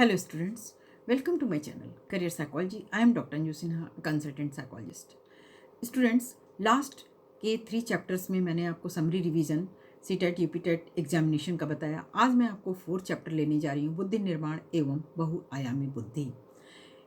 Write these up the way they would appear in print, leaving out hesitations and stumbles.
Hello students, welcome to my channel Career Psychology. I am Dr. Anju Sinha, consultant psychologist. Students, last के 3 chapters में मैंने आपको summary revision CTET UPTET examination का बताया। आज मैं आपको 4th चैप्टर लेने जा रही हूँ, बुद्धि निर्माण एवं बहुआयामी बुद्धि।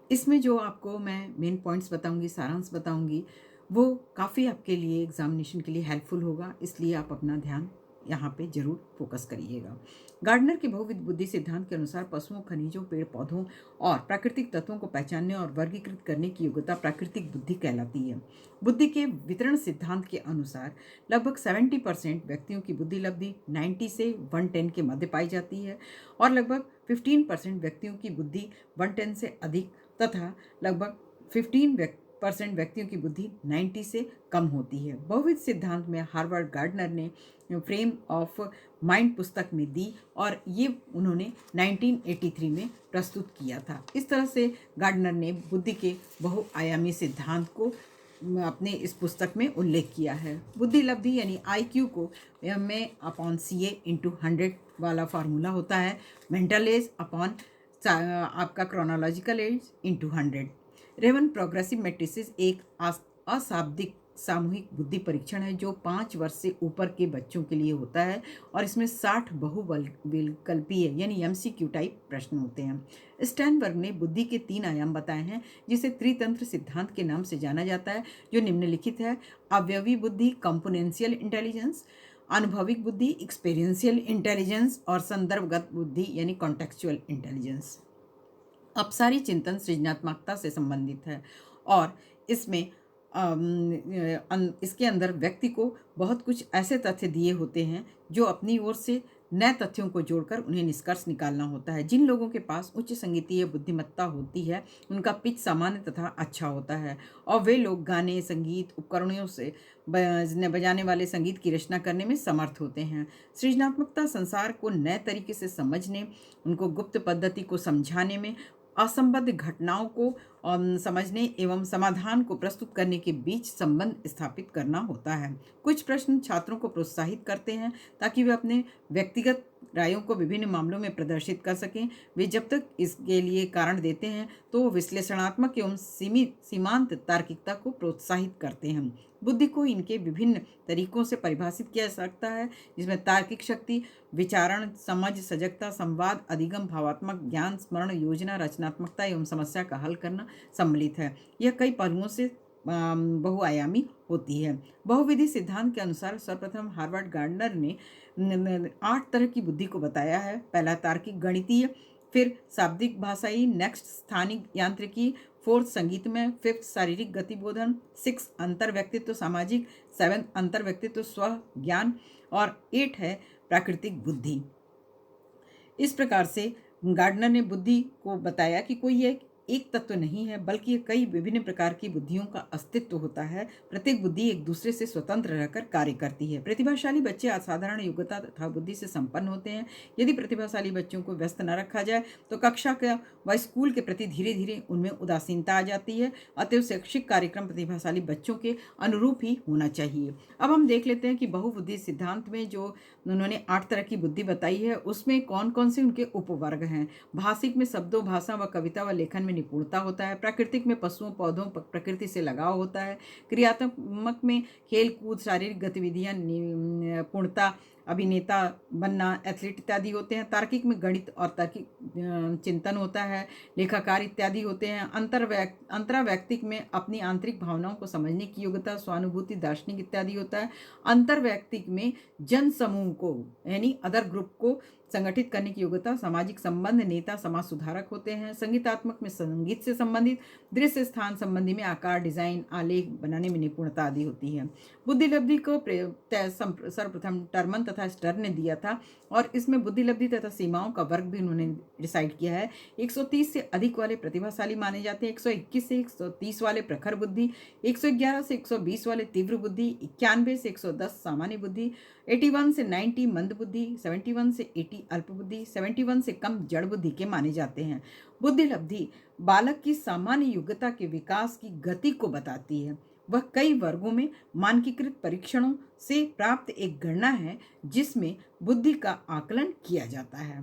इसमें जो आपको मैं मेन पॉइंट्स बताऊंगी, सारांश बताऊंगी, वो काफ़ी आपके लिए एग्जामिनेशन के लिए हेल्पफुल होगा, इसलिए आप अपना ध्यान यहाँ पे जरूर फोकस करिएगा। गार्डनर के बहुविध बुद्धि सिद्धांत के अनुसार पशुओं, खनिजों, पेड़ पौधों और प्राकृतिक तत्वों को पहचानने और वर्गीकृत करने की योग्यता प्राकृतिक बुद्धि कहलाती है। बुद्धि के वितरण सिद्धांत के अनुसार लगभग 70% व्यक्तियों की बुद्धि लब्धि 90 से 110 के मध्य पाई जाती है और लगभग 15% व्यक्तियों की बुद्धि 110 से अधिक तथा लगभग 15% व्यक्तियों की बुद्धि 90 से कम होती है। बहुविध सिद्धांत में हार्वर्ड गार्डनर ने फ्रेम ऑफ माइंड पुस्तक में दी और ये उन्होंने 1983 में प्रस्तुत किया था। इस तरह से गार्डनर ने बुद्धि के बहुआयामी सिद्धांत को अपने इस पुस्तक में उल्लेख किया है। बुद्धि लब्धि यानी IQ को MA/CA × 100 वाला फार्मूला होता है। मेंटल एज अपॉन आपका chronological age × 100। Raven progressive matrices एक अशाब्दिक सामूहिक बुद्धि परीक्षण है जो 5 वर्ष से ऊपर के बच्चों के लिए होता है और इसमें 60 बहुविकल्पीय यानी MCQ टाइप प्रश्न होते हैं। स्टैनबर्ग ने बुद्धि के 3 आयाम बताए हैं जिसे त्रितंत्र सिद्धांत के नाम से जाना जाता है, जो निम्नलिखित है: अवयवी बुद्धि कंपोनेंशियल इंटेलिजेंस, अनुभविक बुद्धि एक्सपीरियंशियल इंटेलिजेंस और संदर्भगत बुद्धि यानी कॉन्टेक्चुअल इंटेलिजेंस। अपसारी चिंतन सृजनात्मकता से संबंधित है और इसमें इसके अंदर व्यक्ति को बहुत कुछ ऐसे तथ्य दिए होते हैं जो अपनी ओर से नए तथ्यों को जोड़कर उन्हें निष्कर्ष निकालना होता है। जिन लोगों के पास उच्च संगीतीय बुद्धिमत्ता होती है उनका पिच सामान्य तथा अच्छा होता है और वे लोग गाने, संगीत उपकरणों से बजाने वाले संगीत की रचना करने में समर्थ होते हैं। सृजनात्मकता संसार को नए तरीके से समझने, उनको गुप्त पद्धति को समझाने में, असंबद्ध घटनाओं को समझने एवं समाधान को प्रस्तुत करने के बीच संबंध स्थापित करना होता है। कुछ प्रश्न छात्रों को प्रोत्साहित करते हैं ताकि वे अपने व्यक्तिगत रायों को विभिन्न मामलों में प्रदर्शित कर सकें। वे जब तक इसके लिए कारण देते हैं तो वो विश्लेषणात्मक एवं सीमांत तार्किकता को प्रोत्साहित करते हैं। बुद्धि को इनके विभिन्न तरीकों से परिभाषित किया जा सकता है, जिसमें तार्किक शक्ति, विचारण, समझ, सजगता, संवाद, अधिगम, भावात्मक ज्ञान, स्मरण, योजना, रचनात्मकता एवं समस्या का हल करना सम्मिलित है। यह कई पहलुओं से बहुआयामी होती है। बहुविधि सिद्धांत के अनुसार सर्वप्रथम हार्वर्ड गार्डनर ने 8 तरह की बुद्धि को बताया है। पहला तार्किक गणितीय, फिर शाब्दिक भाषाई, नेक्स्ट स्थानिक यांत्रिकी, 4th संगीतमय, 5th शारीरिक गतिबोधन, 6 अंतर व्यक्तित्व सामाजिक, 7 अंतर व्यक्तित्व स्व ज्ञान और 8 है प्राकृतिक बुद्धि। इस प्रकार से गार्डनर ने बुद्धि को बताया कि कोई एक तत्व नहीं है बल्कि ये कई विभिन्न प्रकार की बुद्धियों का अस्तित्व होता है। प्रत्येक बुद्धि एक दूसरे से स्वतंत्र रहकर कार्य करती है। प्रतिभाशाली बच्चे असाधारण योग्यता तथा बुद्धि से संपन्न होते हैं। यदि प्रतिभाशाली बच्चों को व्यस्त न रखा जाए तो कक्षा का व स्कूल के प्रति धीरे धीरे उनमें उदासीनता आ जाती है। अतएव शैक्षिक कार्यक्रम प्रतिभाशाली बच्चों के अनुरूप ही होना चाहिए। अब हम देख लेते हैं कि बहुबुद्धि सिद्धांत में जो उन्होंने 8 तरह की बुद्धि बताई है उसमें कौन कौन से उनके उपवर्ग हैं। भाषिक में शब्दों, भाषा व कविता व लेखन में निपुणता होता है। प्राकृतिक में पशुओं, पौधों, प्रकृति से लगाव होता है। क्रियात्मक में खेल कूद, शारीरिक गतिविधियां, पूर्णता, अभिनेता बनना, एथलीट इत्यादि होते हैं। तार्किक में गणित और तार्किक चिंतन होता है। लेखाकार इत्यादि होते हैं। अंतरावैयक्तिक में अपनी आंतरिक भावनाओं को समझने की योग्यता, स्वानुभूति, दार्शनिक इत्यादि होता है। अंतर्वैयक्तिक में जन समूह को यानी अदर ग्रुप को संगठित करने की योग्यता, सामाजिक संबंध, नेता, समाज सुधारक होते हैं। संगीतात्मक में संगीत से संबंधित, दृश्य स्थान संबंधी में आकार, डिजाइन, आलेख बनाने में निपुणता आदि होती है। बुद्धि लब्धि को सर्वप्रथम टर्मन तथा स्टर ने दिया था और इसमें बुद्धि लब्धि तथा सीमाओं का वर्ग भी उन्होंने डिसाइड किया है। 130 से अधिक वाले प्रतिभाशाली माने जाते हैं, 121 से 130 वाले प्रखर बुद्धि, 111 से 120 वाले तीव्र बुद्धि, 91 से 110 सामान्य बुद्धि, 81 से 90 मंद बुद्धि, 71 से 80 अल्प बुद्धि, 71 से कम जड़ बुद्धि के माने जाते हैं। बुद्धि लब्धि बालक की सामान्य योग्यता के विकास की गति को बताती है। वह कई वर्गों में मानकीकृत परीक्षणों से प्राप्त एक गणना है जिसमें बुद्धि का आकलन किया जाता है।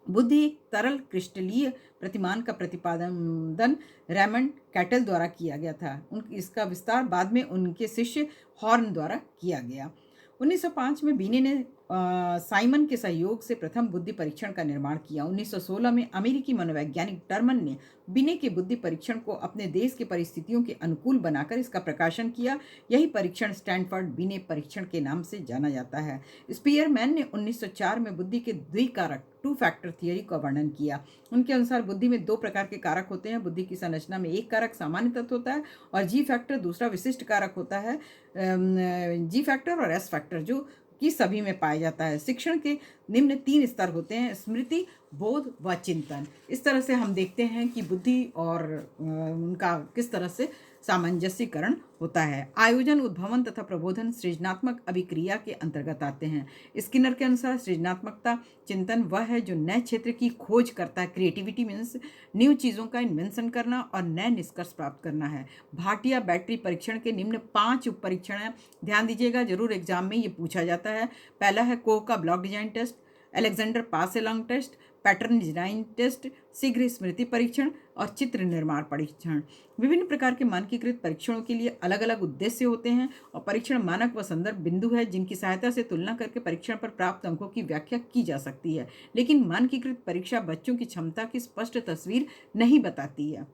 बुद्धि एक तरल क्रिस्टलीय प्रतिमान का प्रतिपादन रेमंड कैटल द्वारा किया गया था। इसका विस्तार बाद में उनके शिष्य हॉर्न द्वारा किया गया। 1905 में बीने ने साइमन के सहयोग से प्रथम बुद्धि परीक्षण का निर्माण किया। 1916 में अमेरिकी मनोवैज्ञानिक टर्मन ने बीने के बुद्धि परीक्षण को अपने देश के परिस्थितियों के अनुकूल बनाकर इसका प्रकाशन किया। यही परीक्षण स्टैनफोर्ड बीने परीक्षण के नाम से जाना जाता है। स्पीयरमैन ने 1904 में बुद्धि के द्विकारक टू फैक्टर थियरी का वर्णन किया। उनके अनुसार बुद्धि में दो प्रकार के कारक होते हैं। बुद्धि की संरचना में एक कारक सामान्य तत्व होता है और जी फैक्टर दूसरा विशिष्ट कारक होता है। जी फैक्टर और एस फैक्टर जो कि सभी में पाया जाता है। शिक्षण के निम्न 3 स्तर होते हैं: स्मृति, बोध व चिंतन। इस तरह से हम देखते हैं कि बुद्धि और उनका किस तरह से सामंजस्यकरण होता है। आयोजन, उद्भवन तथा प्रबोधन सृजनात्मक अभिक्रिया के अंतर्गत आते हैं। स्किनर के अनुसार सृजनात्मकता चिंतन वह है जो नए क्षेत्र की खोज करता है। क्रिएटिविटी मीन्स न्यू चीज़ों का इन्वेंशन करना और नए निष्कर्ष प्राप्त करना है। भाटिया बैटरी परीक्षण के निम्न 5 उप परीक्षण हैं। ध्यान दीजिएगा, जरूर एग्जाम में ये पूछा जाता है। पहला है कोह का block design test, Alexander pass along test, pattern design test, शीघ्र स्मृति परीक्षण और चित्र निर्माण परीक्षण। विभिन्न प्रकार के मानकीकृत परीक्षणों के लिए अलग अलग उद्देश्य होते हैं और परीक्षण मानक व संदर्भ बिंदु है जिनकी सहायता से तुलना करके परीक्षण पर प्राप्त अंकों की व्याख्या की जा सकती है। लेकिन मानकीकृत परीक्षा बच्चों की क्षमता की स्पष्ट तस्वीर नहीं बताती है।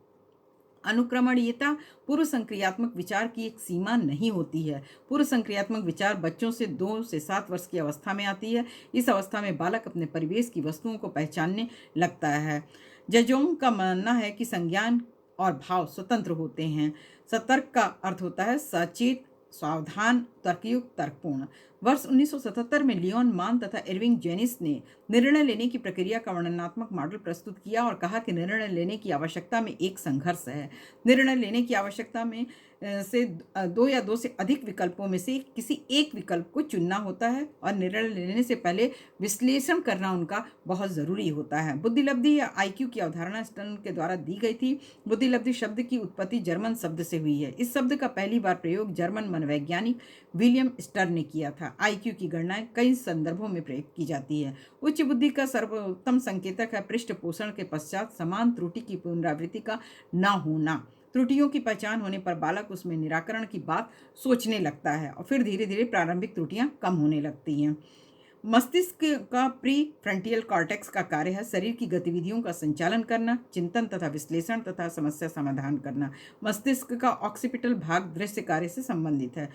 अनुक्रमणीयता पूर्व संक्रियात्मक विचार की एक सीमा नहीं होती है। पूर्व संक्रियात्मक विचार बच्चों से 2 से 7 वर्ष की अवस्था में आती है। इस अवस्था में बालक अपने परिवेश की वस्तुओं को पहचानने लगता है। जेजोंग का मानना है कि संज्ञान और भाव स्वतंत्र होते हैं। सतर्क का अर्थ होता है सचेत, सावधान, तर्कयुक्त, तर्कपूर्ण। वर्ष 1977 में लियोन मान तथा इरविंग जेनिस ने निर्णय लेने की प्रक्रिया का वर्णनात्मक मॉडल प्रस्तुत किया और कहा कि निर्णय लेने की आवश्यकता में एक संघर्ष है। निर्णय लेने की आवश्यकता में से 2 या 2 से अधिक विकल्पों में से किसी एक विकल्प को चुनना होता है और निर्णय लेने से पहले विश्लेषण करना उनका बहुत ज़रूरी होता है। बुद्धिलब्धि या आईक्यू की अवधारणा स्टर्न के द्वारा दी गई थी। बुद्धिलब्धि शब्द की उत्पत्ति जर्मन शब्द से हुई है। इस शब्द का पहली बार प्रयोग जर्मन मनोवैज्ञानिक विलियम स्टर्न ने किया था। आईक्यू की गणनाएं कई संदर्भों में प्रयोग की जाती है। उच्च बुद्धि का सर्वोत्तम संकेतक है पृष्ठपोषण के पश्चात समान त्रुटि की पुनरावृत्ति का न होना। त्रुटियों की पहचान होने पर बालक उसमें निराकरण की बात सोचने लगता है और फिर धीरे धीरे प्रारंभिक त्रुटियां कम होने लगती हैं। मस्तिष्क का प्री फ्रंटियल कॉर्टेक्स का कार्य है शरीर की गतिविधियों का संचालन करना, चिंतन तथा विश्लेषण तथा समस्या समाधान करना। मस्तिष्क का ऑक्सीपिटल भाग दृश्य कार्य से संबंधित है।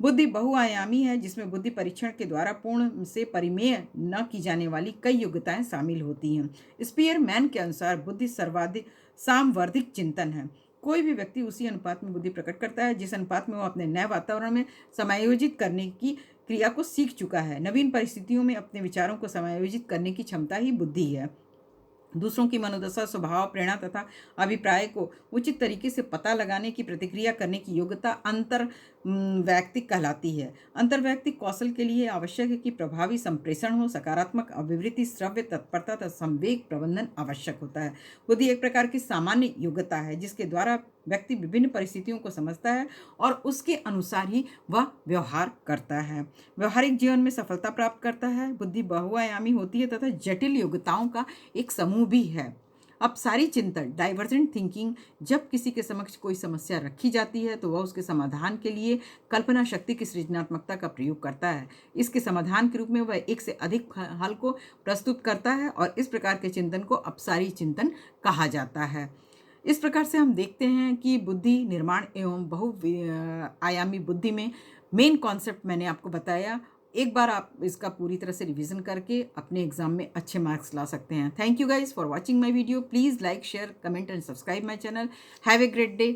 बुद्धि बहुआयामी है जिसमें बुद्धि परीक्षण के द्वारा पूर्ण से परिमेय न की जाने वाली कई योग्यताएं शामिल होती हैं। स्पीयरमैन के अनुसार बुद्धि सर्वाधिक सामवर्धिक चिंतन है। कोई भी व्यक्ति उसी अनुपात में बुद्धि प्रकट करता है जिस अनुपात में वो अपने नए वातावरण में समायोजित करने की क्रिया को सीख चुका है। नवीन परिस्थितियों में अपने विचारों को समायोजित करने की क्षमता ही बुद्धि है। दूसरों की मनोदशा, स्वभाव, प्रेरणा तथा अभिप्राय को उचित तरीके से पता लगाने की प्रतिक्रिया करने की योग्यता अंतर वैयक्तिक कहलाती है। अंतर्वैयक्तिक कौशल के लिए आवश्यक है कि प्रभावी संप्रेषण हो, सकारात्मक अभिवृत्ति, श्रव्य तत्परता तथा संवेग प्रबंधन आवश्यक होता है। बुद्धि एक प्रकार की सामान्य योग्यता है जिसके द्वारा व्यक्ति विभिन्न परिस्थितियों को समझता है और उसके अनुसार ही वह व्यवहार करता है, व्यवहारिक जीवन में सफलता प्राप्त करता है। बुद्धि बहुआयामी होती है तथा जटिल योग्यताओं का एक समूह भी है। अब सारी चिंतन डाइवर्जेंट थिंकिंग, जब किसी के समक्ष कोई समस्या रखी जाती है तो वह उसके समाधान के लिए कल्पना शक्ति की सृजनात्मकता का प्रयोग करता है। इसके समाधान के रूप में वह एक से अधिक हल को प्रस्तुत करता है और इस प्रकार के चिंतन को अपसारी चिंतन कहा जाता है। इस प्रकार से हम देखते हैं कि बुद्धि निर्माण एवं बहुआयामी बुद्धि में मेन कॉन्सेप्ट मैंने आपको बताया। एक बार आप इसका पूरी तरह से रिवीजन करके अपने एग्जाम में अच्छे मार्क्स ला सकते हैं। Thank you guys for watching my video. Please like, share, comment and subscribe my channel. Have a great day.